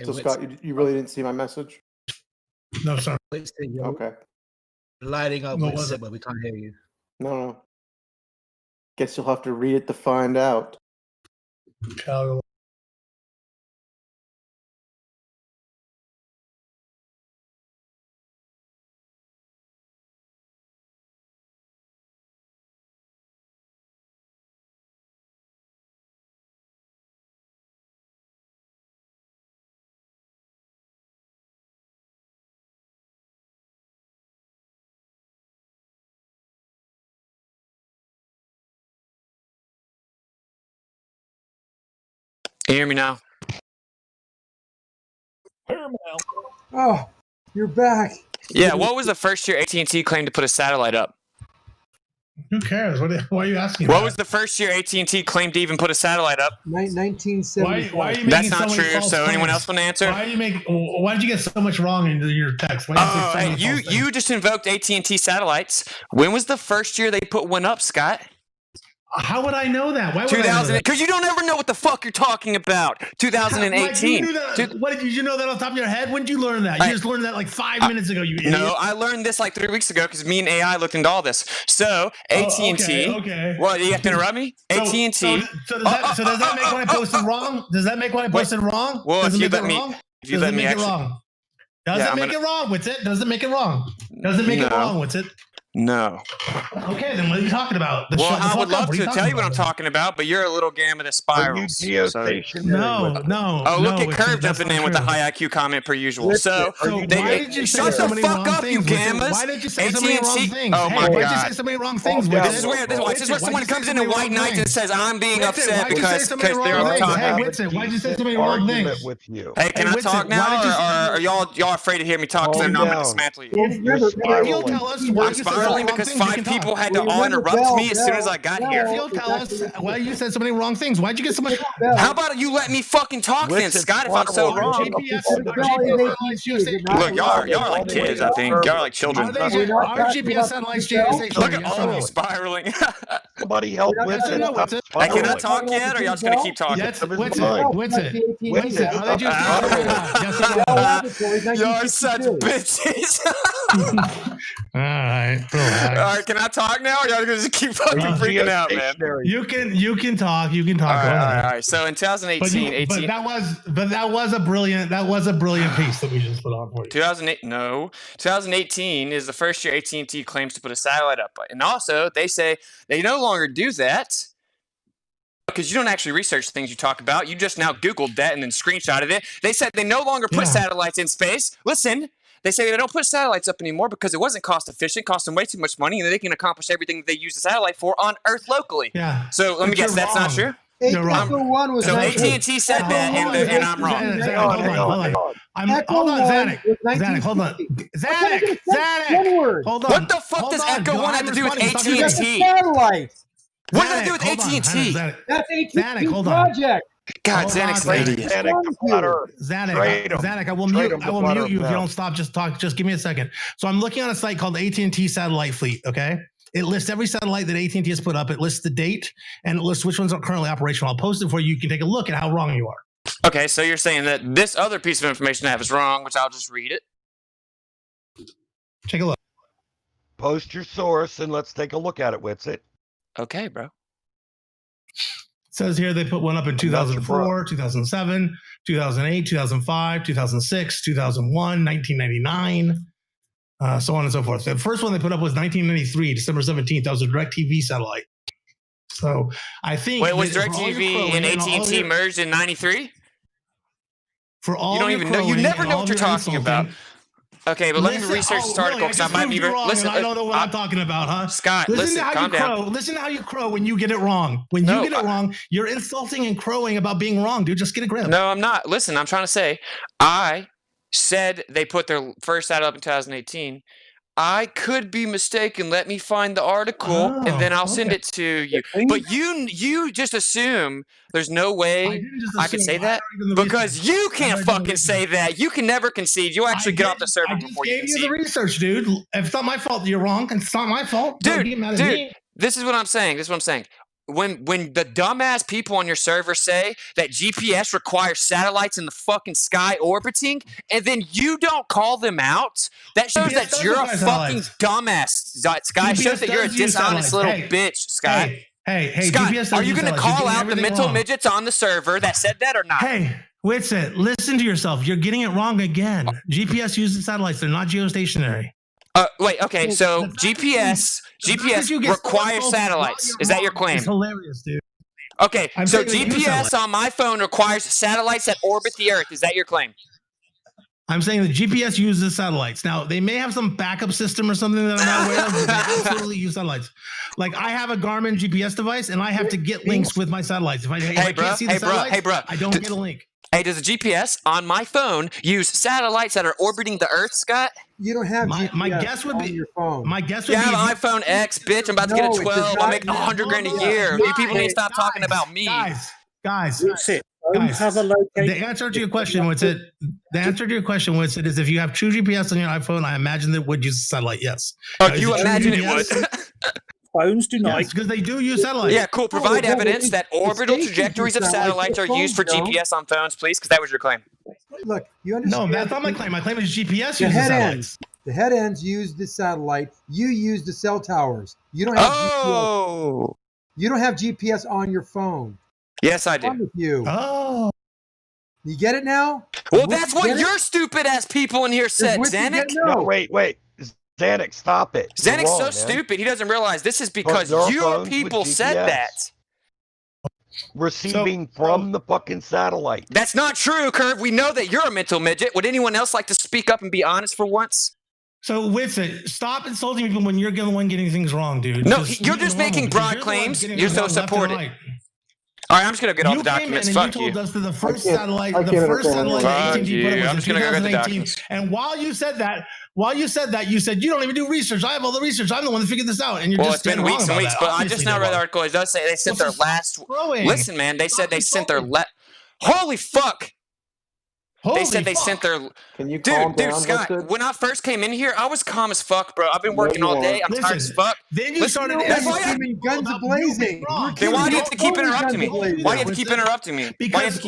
So Scott, you really didn't see my message? No, sorry. Okay. Lighting up WITSIT, but we can't hear you. No. Guess you'll have to read it to find out. Can you hear me now? Oh, you're back. Yeah, what was the first year AT&T claimed to put a satellite up? Who cares? Why are you asking? What was the first year AT&T claimed to even put a satellite up? 1975. Why are you making That's not so many true. false So claims? anyone else want to answer? Why did you get so much wrong in your text? You just invoked AT&T satellites. When was the first year they put one up, Scott? How would I know that? Why would 2000? Because you don't ever know what the fuck you're talking about. 2018. What did you know that on top of your head? When did you learn that? You just learned that like 5 minutes ago. You idiot. No, I learned this like 3 weeks ago because me and AI looked into all this. So AT&T. Okay. Well, you have to interrupt me. AT&T. So does that make what I posted wrong? Does that make what I posted wrong? Well, does if it you make let it me, wrong? if you let me actually. Does it make it wrong? What's it? Does it make it wrong? Does it make it wrong? What's it? No. Okay, then what are you talking about? I would love to tell you what I'm talking about, but you're a little gamma to spirals. No. Oh, look at Curve jumping in with a high IQ comment per usual. So why did you say so many wrong things? Why did you say so many wrong things? Oh my God! Why did you say so many wrong things? This is where someone comes in white knights and says I'm being upset because they're on talking. Hey, WITSIT, why'd you say so many wrong things? Hey, can I talk now, or are y'all afraid to hear me talk? Because I know I'm gonna dismantle you. I'm spiraling because 5 people had to all interrupt me as soon as I got here. If you'll tell us why you said so many wrong things, why'd you get so much? How about you let me fucking talk then, Scott? If I'm so wrong. Look, y'all are like kids. I think y'all are like children. Our GPS satellites geostationary. Look at all of you spiraling. Somebody help WITSIT. Hey, can I talk yet, or y'all just gonna keep talking? WITSIT. Are they geostationary? Y'all are such bitches. All right. All right, can I talk now, or y'all gonna just keep fucking freaking out, man? You can talk. All right. So in 2018, but that was a brilliant piece that we just put on for you. 2018 is the first year AT&T claims to put a satellite up, and also they say they no longer do that because you don't actually research things you talk about. You just now Googled that and then screenshotted it. They said they no longer put satellites in space. Listen. They say they don't put satellites up anymore because it wasn't cost efficient, cost them way too much money, and they can accomplish everything that they use the satellite for on Earth locally. Yeah. So let me guess, that's not true? You're wrong. So AT&T said that, and I'm wrong. Hold on, Zanuck, hold on. Zanuck, hold on. What the fuck does Echo 1 have to do with AT&T? What does that do with AT&T? That's AT&T project. God, Xanax lady. Zanuck, I will mute you if you don't stop. Just talk. Just give me a second. So I'm looking on a site called AT&T Satellite Fleet. Okay, it lists every satellite that AT&T has put up. It lists the date and it lists which ones are currently operational. I'll post it for you. You can take a look at how wrong you are. Okay, so you're saying that this other piece of information I have is wrong, which I'll just read it. Take a look. Post your source and let's take a look at it, WITSIT. Okay, bro. Says here they put one up in 2004, 2007, 2008, 2005, 2006, 2001, 1999, so on and so forth. The first one they put up was 1993, December 17th. That was a DirecTV satellite. So I think. Wait, was DirecTV and AT&T merged in 93? For all you don't even know. You never know what you're talking about. Okay, but let me research this article because I might be. Listen, I don't know what I'm talking about, huh? Scott, listen, calm down. Listen to how you crow when you get it wrong. When you get it wrong, you're insulting and crowing about being wrong, dude. Just get a grip. No, I'm not. Listen, I'm trying to say, I said they put their first satellite up in 2018. I could be mistaken. Let me find the article, and then I'll send it to you. But you just assume there's no way I can say that because you can't fucking say that. You can never concede. You actually get off the server before you concede. I gave you the research, dude. If it's not my fault that you're wrong, it's not my fault. Dude, this is what I'm saying. when the dumbass people on your server say that GPS requires satellites in the fucking sky orbiting, and then you don't call them out, that shows GPS that does you're a require fucking satellites. dumbass, Sky. It shows GPS that you're a does use dishonest satellites. little Hey, bitch, Sky. Hey, Scott, GPS does are you use going to satellites. You're call getting out the everything mental wrong. midgets on the server that said that or not? Hey, WITSIT, listen to yourself. You're getting it wrong again. GPS uses satellites. They're not geostationary. Wait, okay, so The fact that GPS you get requires so satellites. while Is you're that your wrong, claim? It's hilarious, dude. Okay, I'm so saying they use GPS satellites. on my phone requires satellites that orbit the Earth. Is that your claim? I'm saying the GPS uses satellites. Now, they may have some backup system or something that I'm not aware of, but they absolutely use satellites. Like, I have a Garmin GPS device, and I have to get links with my satellites. If I can't see the satellites, I don't get a link. Hey, does the GPS on my phone use satellites that are orbiting the Earth, Scott? You don't have My guess would be your phone. My guess would You be have an iPhone X, bitch. I'm about to get a 12. I'm making 100 grand a year. You people need to stop talking about me. Guys. The answer to your question, WITSIT, is if you have true GPS on your iPhone, I imagine that would use a satellite. Yes. Oh, you imagine it would? Phones do not. Yes, because they do use satellites. Yeah, cool. Provide well, evidence that orbital stations trajectories use of satellites are used for phones, GPS on phones, please, because that was your claim. Look, you understand? No, that's not my claim. My claim is GPS The uses head satellites. ends. The head ends use the satellite. You use the cell towers. You don't have GPS. You don't have GPS on your phone. Yes, I What's wrong do. with you? Oh. You get it now? Well, that's what your stupid ass people in here said, Does WITSIT Xanax. get it? No, wait. Xanax, stop it. You're Xanax's wrong, so man. stupid. He doesn't realize this is because there are your phones with people said GPS. that. Receiving from the fucking satellite. That's not true, Curve. We know that you're a mental midget. Would anyone else like to speak up and be honest for once? So, WITSIT, stop insulting people when you're the one getting things wrong, dude. No, you're just making broad claims. You're so supported. All right, I'm just gonna get all the documents. Fuck you. You told us that the first satellite that AT&T put up was in 2018. And while you said that, you said you don't even do research. I have all the research. I'm the one that figured this out. And you're just it's been weeks and weeks. that. But I just now read the article. It does say they sent their last. Listen, man, they said they sent their Holy fuck! They said they sent their. Can you calm Dude, down, Scott. Richard? When I first came in here, I was calm as fuck, bro. I've been working all day. I'm tired as fuck. Then you started. That's why guns blazing. Then why do you have to keep interrupting me? Why do you have to keep interrupting me? Because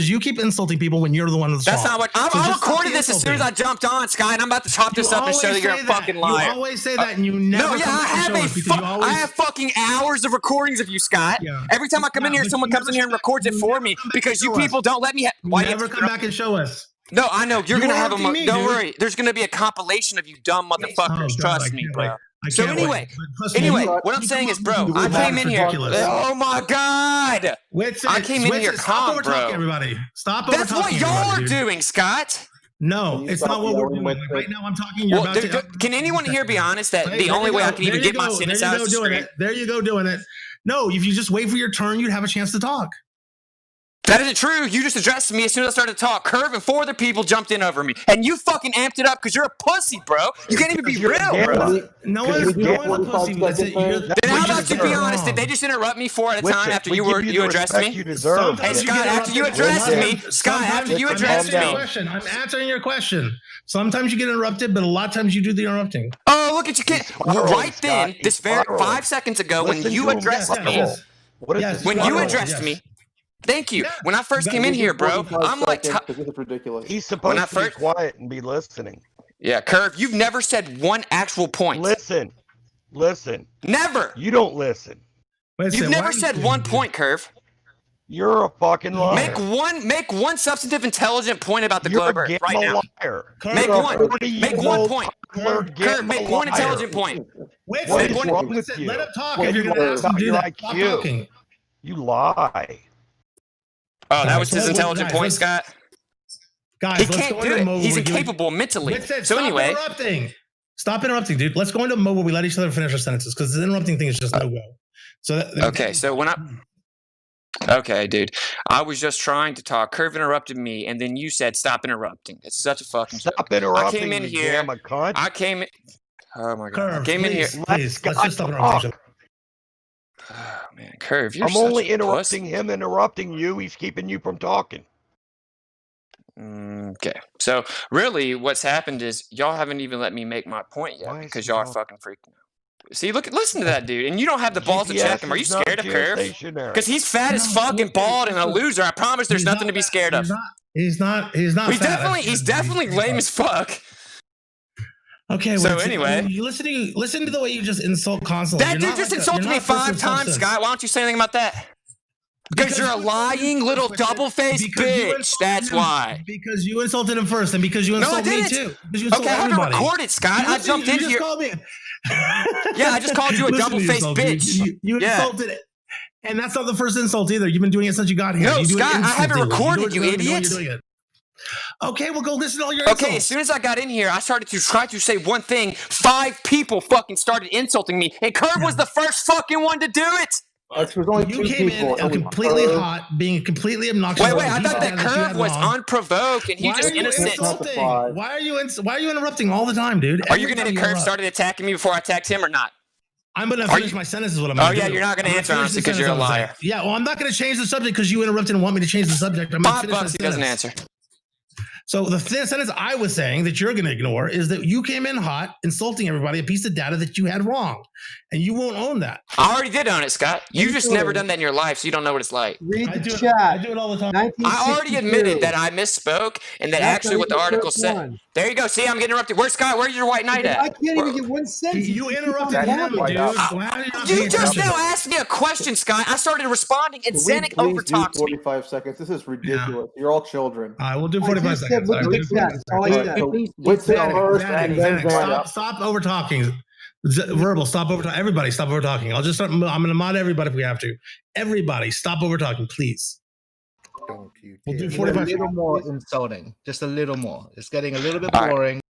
you keep insulting people when you're the one that's That's wrong. not what I recorded this as soon as I jumped on, Sky, and I'm about to chop this up and show that you're a fucking liar. You always say that, and you never. No, yeah, I have fucking hours of recordings of you, Scott. Yeah. Every time I come in here, someone comes in here and records it for me because you people don't let me. Why do you never come back and show us? No, I know you're gonna have a. me, Don't dude. worry, there's gonna be a compilation of you dumb motherfuckers. Trust me, bro. So Anyway, what I'm saying is, bro, I came in here. Oh my god! I came in here calm, bro. Everybody, stop. That's what y'all are doing, Scott. No, it's not what we're doing. Right now, I'm talking. You're about to. Can anyone here be honest that the only way I can even get my sentence out is to scream? There you go, doing it. No, if you just wait for your turn, you'd have a chance to talk. That isn't true. You just addressed me as soon as I started to talk. Curve and 4 other people jumped in over me. And you fucking amped it up because you're a pussy, bro. You can't even be real, bro. No one's a pussy. Then how about you be honest? Did they just interrupt me 4 at a time after you addressed me? You deserve. Hey, Scott, after you addressed me, Scott, after you addressed me. I'm answering your question. Sometimes you get interrupted, but a lot of times you do the interrupting. Oh, look at you, kid. Right then, this very 5 seconds ago, when you addressed me, when you addressed me, thank you. When I first came in here, bro, I'm like, this is ridiculous. He's supposed to be quiet and be listening. Yeah, Curve, you've never said one actual point. Listen. Never. You don't listen. You've never said one point, Curve. You're a fucking liar. Make one substantive, intelligent point about the globe Earth right now. Liar. Make one point. Curve, make one intelligent point. Wait, what is wrong with you? Let him talk. If you're going to ask him to do that, stop talking. You lie. Oh, that was his intelligent point, Scott? Guys, he can't do it. He's incapable mentally. So anyway. Stop interrupting, dude. Let's go into a mode where we let each other finish our sentences because the interrupting thing is just no go. Okay, dude. I was just trying to talk. Curve interrupted me, and then you said, stop interrupting. It's such a fucking joke. Stop interrupting. I came in here. Oh my god. Curve, I came in here. Please, let's just stop interrupting. Oh man, Curve, you're I'm only interrupting him, interrupting you. He's keeping you from talking. Okay. So really what's happened is y'all haven't even let me make my point yet because y'all are fucking freaking out. See, listen to that dude, and you don't have the balls to check him. Are you scared of Curve? Because he's fat as fuck and bald and a loser. I promise there's nothing to be scared of. He's not. He's definitely lame as fuck. Okay. So anyway, you listen to the way you just insult constantly. That dude just insulted me 5 times, Scott. Why don't you say anything about that? Because you're a lying little double-faced bitch. That's why. Because you insulted him first, and because you insulted me too. Okay, I have to record it, Scott. I jumped in here. Yeah, I just called you a double-faced bitch. You insulted it. And that's not the first insult either. You've been doing it since you got here. No, Scott, I haven't recorded, you idiot. Okay, well, go listen to all your insults. Okay, as soon as I got in here, I started to try to say one thing. 5 people fucking started insulting me, and Curve was the first fucking one to do it. You came in completely hot, being completely obnoxious. Wait, I thought that Curve was unprovoked, and he just innocent. Why are you interrupting all the time, dude? Are you going to get Curve started attacking me before I attacked him or not? I'm going to finish my sentence is what I'm going to do. Oh, yeah, you're not going to answer honestly because you're a liar. Yeah, well, I'm not going to change the subject because you interrupted and want me to change the subject. I'm $5 he doesn't answer. So the sentence I was saying that you're going to ignore is that you came in hot, insulting everybody, a piece of data that you had wrong, and you won't own that. I already did own it, Scott. You've just never done that in your life, so you don't know what it's like. Read the chat. I do it all the time. I already admitted that I misspoke and that actually what the article said. There you go. See, I'm getting interrupted. Where's Scott? Where's your white knight at? I can't even get one sentence. You interrupted him, dude. You just now asked me a question, Scott. I started responding, and Zenik overtalked me. 45 seconds. This is ridiculous. You're all children. All right, we'll do 45 seconds. Stop over talking. Verbal, stop over talking. Everybody, stop over talking. I'm going to mod everybody if we have to. Everybody, stop over talking, please. We'll do 45 seconds. A little more insulting. Just a little more. It's getting a little bit boring.